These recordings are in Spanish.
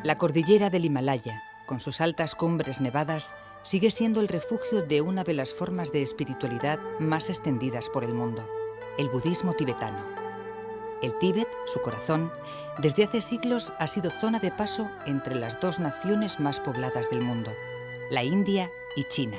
La cordillera del Himalaya, con sus altas cumbres nevadas, sigue siendo el refugio de una de las formas de espiritualidad más extendidas por el mundo, el budismo tibetano. El Tíbet, su corazón, desde hace siglos ha sido zona de paso entre las dos naciones más pobladas del mundo, la India y China.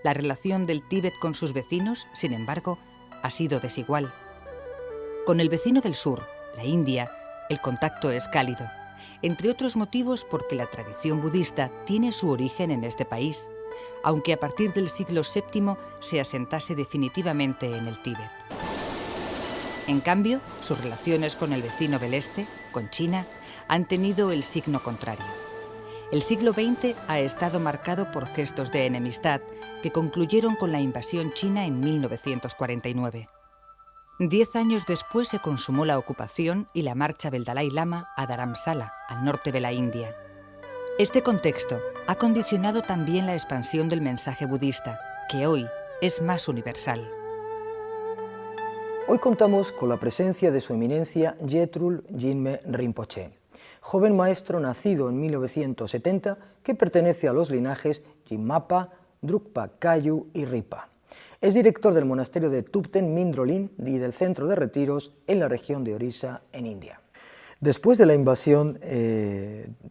La relación del Tíbet con sus vecinos, sin embargo, ha sido desigual. Con el vecino del sur, la India, el contacto es cálido, entre otros motivos porque la tradición budista tiene su origen en este país, aunque a partir del siglo VII se asentase definitivamente en el Tíbet. En cambio, sus relaciones con el vecino del este, con China, han tenido el signo contrario. El siglo XX ha estado marcado por gestos de enemistad que concluyeron con la invasión china en 1949. 10 años después se consumó la ocupación y la marcha del Dalai Lama a Dharamsala, al norte de la India. Este contexto ha condicionado también la expansión del mensaje budista, que hoy es más universal. Hoy contamos con la presencia de su eminencia Jethro Jinme Rinpoche, joven maestro nacido en 1970 que pertenece a los linajes Jinmapa, Drukpa Kayu y Ripa. Es director del monasterio de Thupten Mindrolin y del centro de retiros en la región de Orissa, en India. Después de la invasión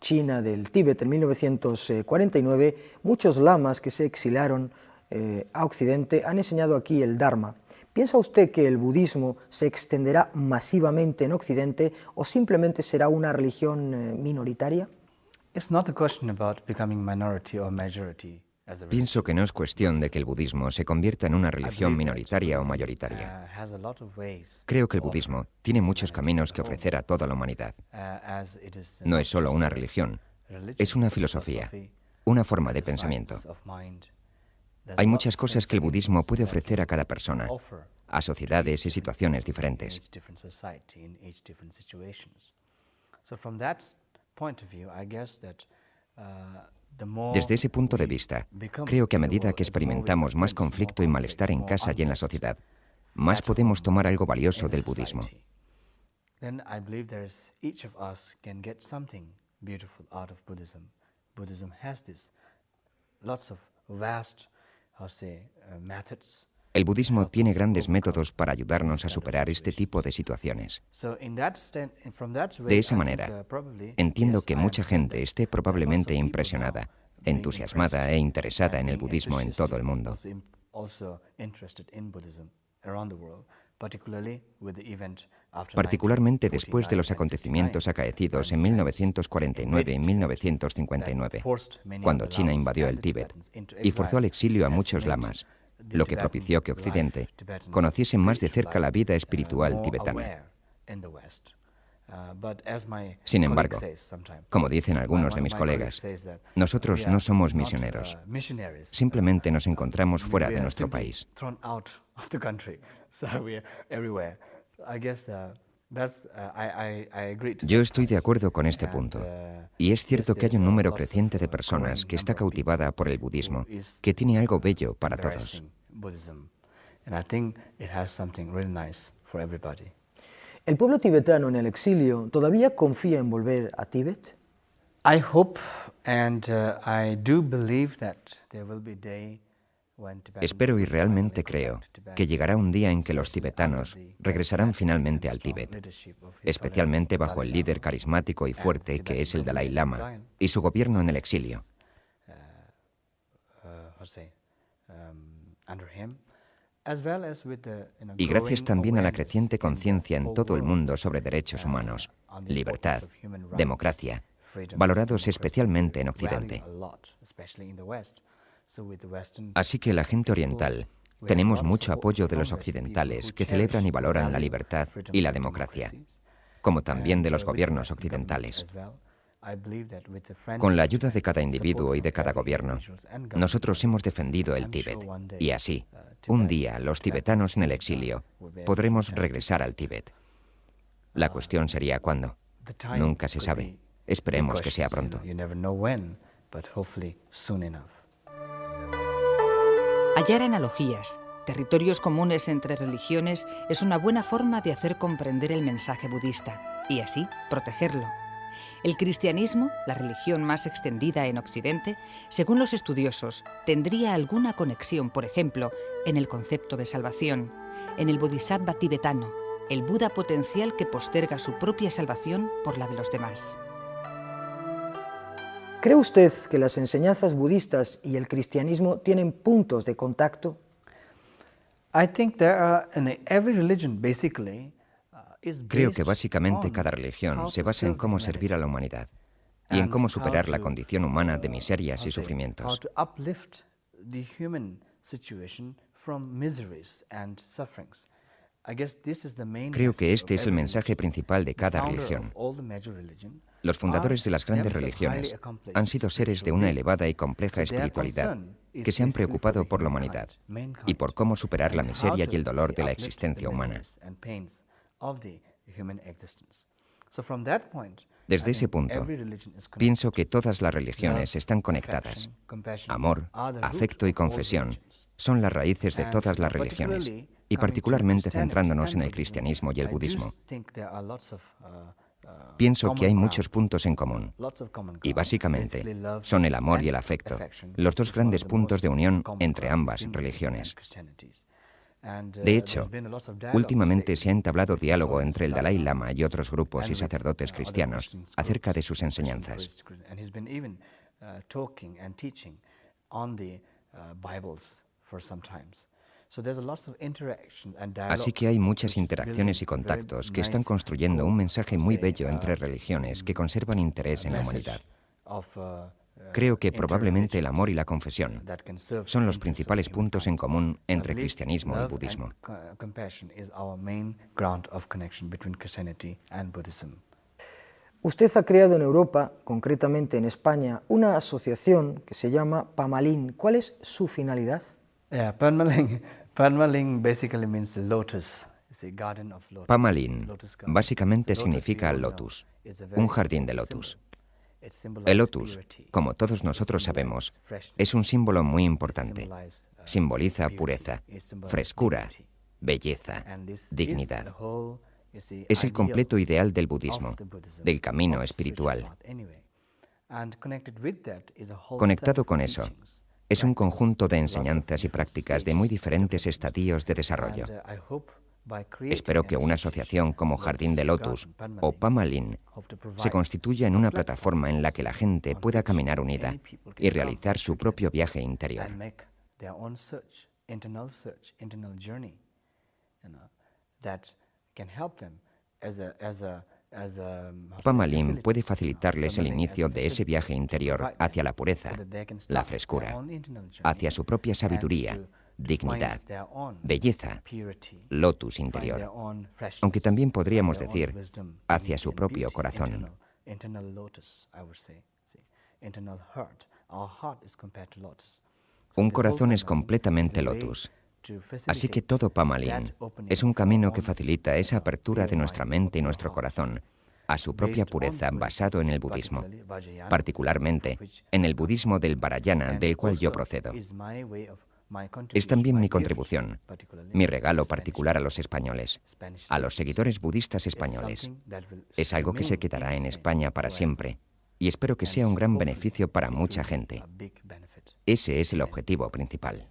china del Tíbet en 1949, muchos lamas que se exilaron a Occidente han enseñado aquí el Dharma. ¿Piensa usted que el budismo se extenderá masivamente en Occidente o simplemente será una religión minoritaria? Pienso que no es cuestión de que el budismo se convierta en una religión minoritaria o mayoritaria. Creo que el budismo tiene muchos caminos que ofrecer a toda la humanidad. No es solo una religión, es una filosofía, una forma de pensamiento. Hay muchas cosas que el budismo puede ofrecer a cada persona, a sociedades y situaciones diferentes. Desde ese punto de vista, creo que a medida que experimentamos más conflicto y malestar en casa y en la sociedad, más podemos tomar algo valioso del budismo. El budismo tiene grandes métodos para ayudarnos a superar este tipo de situaciones. De esa manera, entiendo que mucha gente esté probablemente impresionada, entusiasmada e interesada en el budismo en todo el mundo. Particularmente después de los acontecimientos acaecidos en 1949 y 1959, cuando China invadió el Tíbet y forzó al exilio a muchos lamas, lo que propició que Occidente conociese más de cerca la vida espiritual tibetana. Sin embargo, como dicen algunos de mis colegas, nosotros no somos misioneros. Simplemente nos encontramos fuera de nuestro país. Yo estoy de acuerdo con este punto. Y es cierto que hay un número creciente de personas que está cautivada por el budismo, que tiene algo bello para todos. ¿El pueblo tibetano en el exilio todavía confía en volver a Tíbet? Espero y realmente creo que llegará un día en que los tibetanos regresarán finalmente al Tíbet, especialmente bajo el líder carismático y fuerte que es el Dalai Lama y su gobierno en el exilio. Y gracias también a la creciente conciencia en todo el mundo sobre derechos humanos, libertad, democracia, valorados especialmente en Occidente. Así que la gente oriental tenemos mucho apoyo de los occidentales que celebran y valoran la libertad y la democracia, como también de los gobiernos occidentales. Con la ayuda de cada individuo y de cada gobierno, nosotros hemos defendido el Tíbet, y así, un día los tibetanos en el exilio podremos regresar al Tíbet. La cuestión sería cuándo. Nunca se sabe. Esperemos que sea pronto. Hallar analogías, territorios comunes entre religiones es una buena forma de hacer comprender el mensaje budista y así protegerlo. El cristianismo, la religión más extendida en Occidente, según los estudiosos, tendría alguna conexión, por ejemplo, en el concepto de salvación, en el bodhisattva tibetano, el Buda potencial que posterga su propia salvación por la de los demás. ¿Cree usted que las enseñanzas budistas y el cristianismo tienen puntos de contacto? Creo que básicamente cada religión se basa en cómo servir a la humanidad y en cómo superar la condición humana de miserias y sufrimientos. Creo que este es el mensaje principal de cada religión. Los fundadores de las grandes religiones han sido seres de una elevada y compleja espiritualidad que se han preocupado por la humanidad y por cómo superar la miseria y el dolor de la existencia humana. Desde ese punto, pienso que todas las religiones están conectadas. Amor, afecto y confesión son las raíces de todas las religiones, y particularmente centrándonos en el cristianismo y el budismo. Pienso que hay muchos puntos en común, y básicamente son el amor y el afecto, los dos grandes puntos de unión entre ambas religiones. De hecho, últimamente se ha entablado diálogo entre el Dalai Lama y otros grupos y sacerdotes cristianos acerca de sus enseñanzas. Así que hay muchas interacciones y contactos que están construyendo un mensaje muy bello entre religiones que conservan interés en la humanidad. Creo que probablemente el amor y la confesión son los principales puntos en común entre cristianismo y budismo. Usted ha creado en Europa, concretamente en España, una asociación que se llama Pamalin. ¿Cuál es su finalidad? Pamalin basically means lotus. It's a garden of lotus. Pamalin básicamente significa lotus, un jardín de lotus. El lotus, como todos nosotros sabemos, es un símbolo muy importante. Simboliza pureza, frescura, belleza, dignidad. Es el completo ideal del budismo, del camino espiritual. Conectado con eso, es un conjunto de enseñanzas y prácticas de muy diferentes estadios de desarrollo. Espero que una asociación como Jardín de Lotus o Pamalin se constituya en una plataforma en la que la gente pueda caminar unida y realizar su propio viaje interior. Pamalin puede facilitarles el inicio de ese viaje interior hacia la pureza, la frescura, hacia su propia sabiduría, dignidad, belleza, lotus interior, aunque también podríamos decir hacia su propio corazón. Un corazón es completamente lotus. Así que todo Pamalin es un camino que facilita esa apertura de nuestra mente y nuestro corazón a su propia pureza basado en el budismo, particularmente en el budismo del Vajrayana del cual yo procedo. Es también mi contribución, mi regalo particular a los españoles, a los seguidores budistas españoles. Es algo que se quedará en España para siempre y espero que sea un gran beneficio para mucha gente. Ese es el objetivo principal.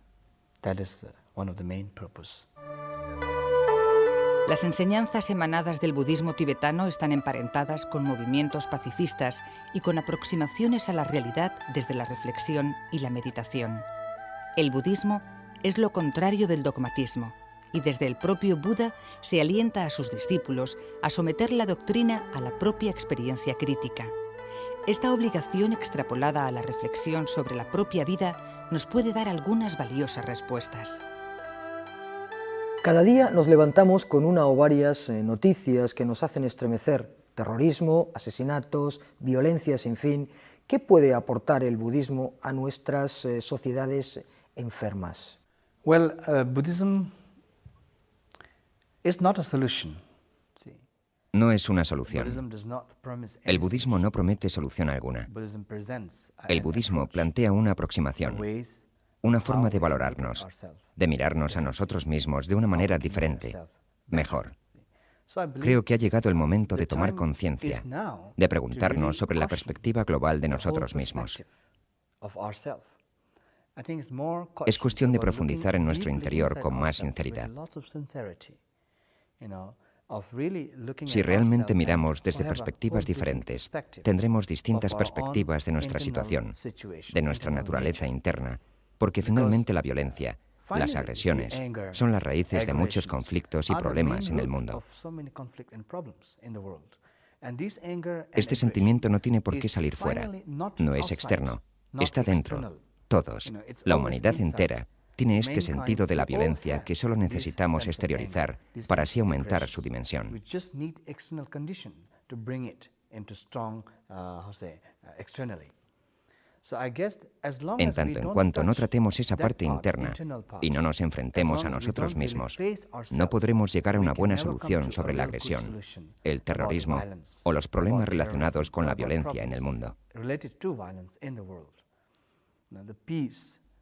Las enseñanzas emanadas del budismo tibetano están emparentadas con movimientos pacifistas y con aproximaciones a la realidad desde la reflexión y la meditación. El budismo es lo contrario del dogmatismo, y desde el propio Buda se alienta a sus discípulos a someter la doctrina a la propia experiencia crítica. Esta obligación extrapolada a la reflexión sobre la propia vida nos puede dar algunas valiosas respuestas. Cada día nos levantamos con una o varias noticias que nos hacen estremecer. Terrorismo, asesinatos, violencia sin fin. ¿Qué puede aportar el budismo a nuestras sociedades enfermas? Buddhism is not a solution. No es una solución. El budismo no promete solución alguna. El budismo plantea una aproximación, una forma de valorarnos, de mirarnos a nosotros mismos de una manera diferente, mejor. Creo que ha llegado el momento de tomar conciencia, de preguntarnos sobre la perspectiva global de nosotros mismos. Es cuestión de profundizar en nuestro interior con más sinceridad. Si realmente miramos desde perspectivas diferentes, tendremos distintas perspectivas de nuestra situación, de nuestra naturaleza interna, porque finalmente la violencia, las agresiones, son las raíces de muchos conflictos y problemas en el mundo. Este sentimiento no tiene por qué salir fuera, no es externo, está dentro. Todos, la humanidad entera, tiene este sentido de la violencia que solo necesitamos exteriorizar para así aumentar su dimensión. En tanto en cuanto no tratemos esa parte interna y no nos enfrentemos a nosotros mismos, no podremos llegar a una buena solución sobre la agresión, el terrorismo o los problemas relacionados con la violencia en el mundo.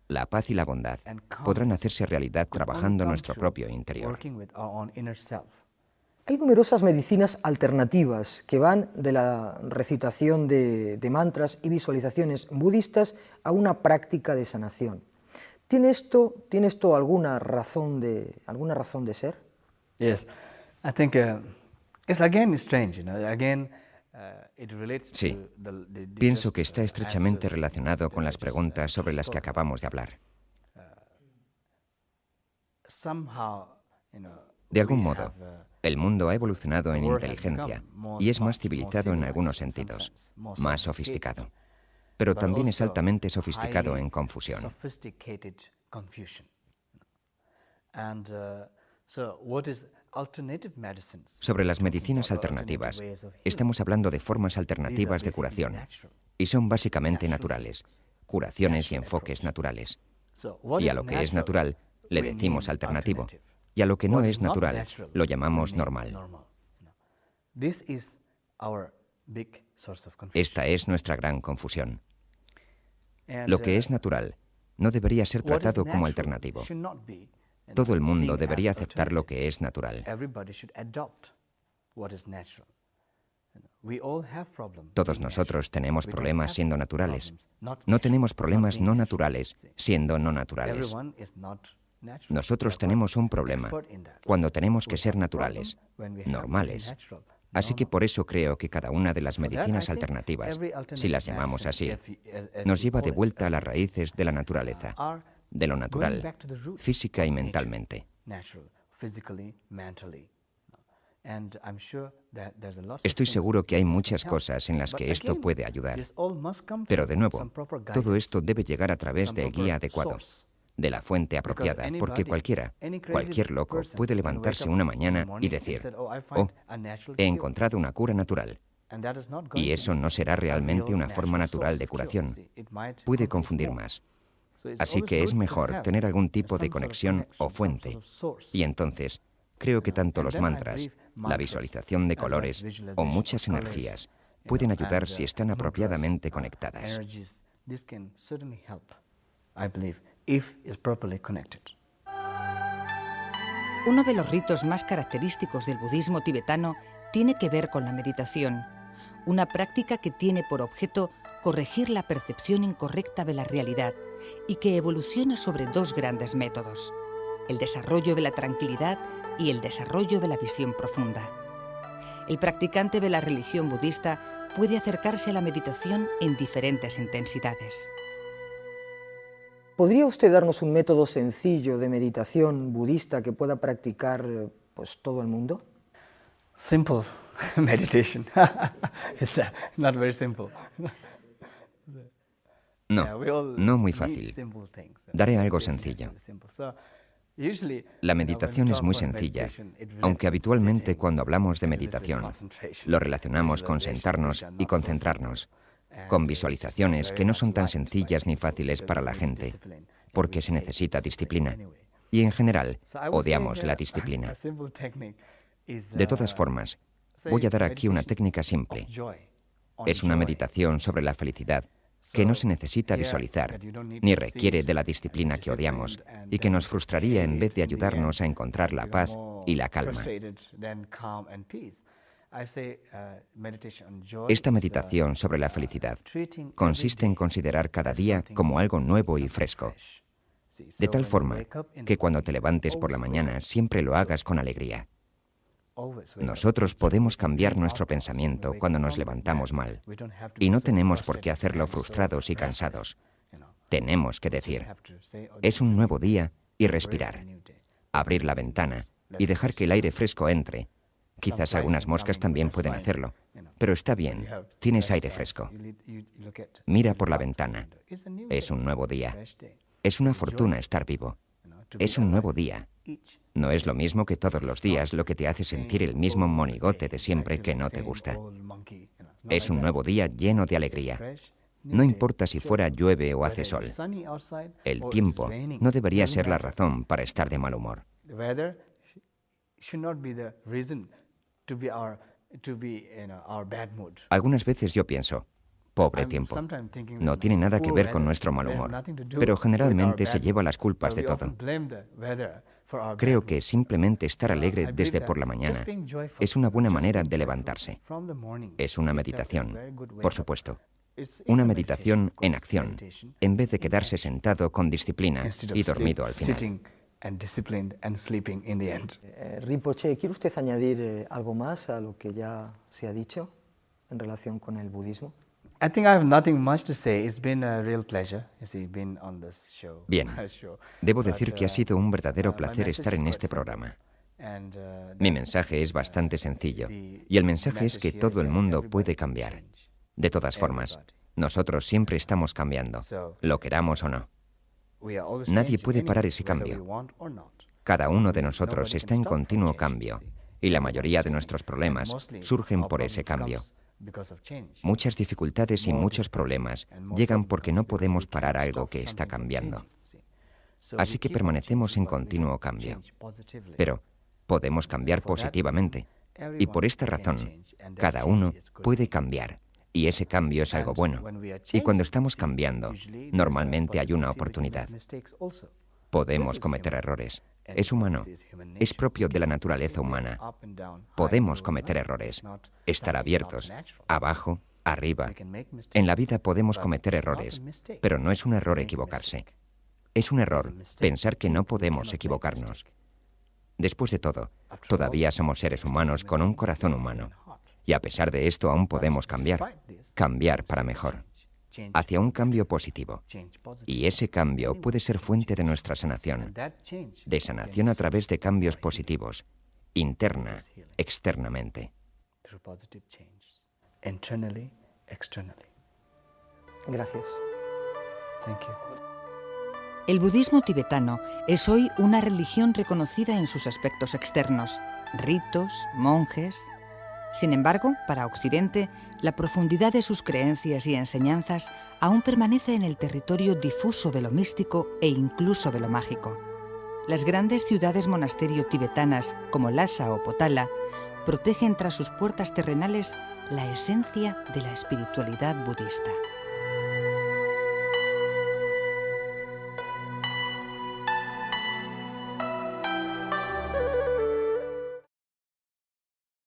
La paz y la bondad podrán hacerse realidad trabajando nuestro propio interior. Hay numerosas medicinas alternativas que van de la recitación de mantras y visualizaciones budistas a una práctica de sanación. ¿Tiene esto alguna razón de ser? Yes, I think it's again strange, Sí, pienso que está estrechamente relacionado con las preguntas sobre las que acabamos de hablar. De algún modo, el mundo ha evolucionado en inteligencia y es más civilizado en algunos sentidos, más sofisticado. Pero también es altamente sofisticado en confusión. Sobre las medicinas alternativas, estamos hablando de formas alternativas de curación, y son básicamente naturales, curaciones y enfoques naturales. Y a lo que es natural, le decimos alternativo, y a lo que no es natural, lo llamamos normal. Esta es nuestra gran confusión. Lo que es natural no debería ser tratado como alternativo. Todo el mundo debería aceptar lo que es natural. Todos nosotros tenemos problemas siendo naturales. No tenemos problemas no naturales siendo no naturales. Nosotros tenemos un problema cuando tenemos que ser naturales, normales. Así que por eso creo que cada una de las medicinas alternativas, si las llamamos así, nos lleva de vuelta a las raíces de la naturaleza, de lo natural, física y mentalmente. Estoy seguro que hay muchas cosas en las que esto puede ayudar. Pero de nuevo, todo esto debe llegar a través del guía adecuado, de la fuente apropiada, porque cualquier loco puede levantarse una mañana y decir, oh, he encontrado una cura natural. Y eso no será realmente una forma natural de curación. Puede confundir más. Así que es mejor tener algún tipo de conexión o fuente. Y entonces, creo que tanto los mantras, la visualización de colores o muchas energías pueden ayudar si están apropiadamente conectadas. Uno de los ritos más característicos del budismo tibetano tiene que ver con la meditación, una práctica que tiene por objeto corregir la percepción incorrecta de la realidad y que evoluciona sobre dos grandes métodos, el desarrollo de la tranquilidad y el desarrollo de la visión profunda. El practicante de la religión budista puede acercarse a la meditación en diferentes intensidades. ¿Podría usted darnos un método sencillo de meditación budista que pueda practicar todo el mundo? Simple meditation. It's not very simple. No muy fácil. Daré algo sencillo. La meditación es muy sencilla, aunque habitualmente cuando hablamos de meditación, lo relacionamos con sentarnos y concentrarnos, con visualizaciones que no son tan sencillas ni fáciles para la gente, porque se necesita disciplina. Y en general, odiamos la disciplina. De todas formas, voy a dar aquí una técnica simple. Es una meditación sobre la felicidad, que no se necesita visualizar, ni requiere de la disciplina que odiamos, y que nos frustraría en vez de ayudarnos a encontrar la paz y la calma. Esta meditación sobre la felicidad consiste en considerar cada día como algo nuevo y fresco, de tal forma que cuando te levantes por la mañana siempre lo hagas con alegría. Nosotros podemos cambiar nuestro pensamiento cuando nos levantamos mal, y no tenemos por qué hacerlo frustrados y cansados. Tenemos que decir, es un nuevo día, y respirar, abrir la ventana y dejar que el aire fresco entre. Quizás algunas moscas también pueden hacerlo, pero está bien, tienes aire fresco. Mira por la ventana, es un nuevo día. Es una fortuna estar vivo. Es un nuevo día. No es lo mismo que todos los días lo que te hace sentir el mismo monigote de siempre que no te gusta. Es un nuevo día lleno de alegría. No importa si fuera llueve o hace sol. El tiempo no debería ser la razón para estar de mal humor. Algunas veces yo pienso, pobre tiempo, no tiene nada que ver con nuestro mal humor, pero generalmente se lleva las culpas de todo. Creo que simplemente estar alegre desde por la mañana es una buena manera de levantarse. Es una meditación, por supuesto. Una meditación en acción, en vez de quedarse sentado con disciplina y dormido al final. Rinpoche, ¿quiere usted añadir algo más a lo que ya se ha dicho en relación con el budismo? Bien, debo decir que ha sido un verdadero placer estar en este programa. Mi mensaje es bastante sencillo, y el mensaje es que todo el mundo puede cambiar. De todas formas, nosotros siempre estamos cambiando, lo queramos o no. Nadie puede parar ese cambio. Cada uno de nosotros está en continuo cambio, y la mayoría de nuestros problemas surgen por ese cambio. Muchas dificultades y muchos problemas llegan porque no podemos parar algo que está cambiando. Así que permanecemos en continuo cambio. Pero podemos cambiar positivamente, y por esta razón, cada uno puede cambiar. Y ese cambio es algo bueno. Y cuando estamos cambiando, normalmente hay una oportunidad. Podemos cometer errores. Es humano. Es propio de la naturaleza humana. Podemos cometer errores. Estar abiertos. Abajo, arriba. En la vida podemos cometer errores, pero no es un error equivocarse. Es un error pensar que no podemos equivocarnos. Después de todo, todavía somos seres humanos con un corazón humano. Y a pesar de esto aún podemos cambiar para mejor, hacia un cambio positivo. Y ese cambio puede ser fuente de nuestra sanación, de sanación a través de cambios positivos, interna, externamente. Gracias. El budismo tibetano es hoy una religión reconocida en sus aspectos externos, ritos, monjes. Sin embargo, para Occidente, la profundidad de sus creencias y enseñanzas aún permanece en el territorio difuso de lo místico e incluso de lo mágico. Las grandes ciudades monasterio tibetanas, como Lhasa o Potala, protegen tras sus puertas terrenales la esencia de la espiritualidad budista.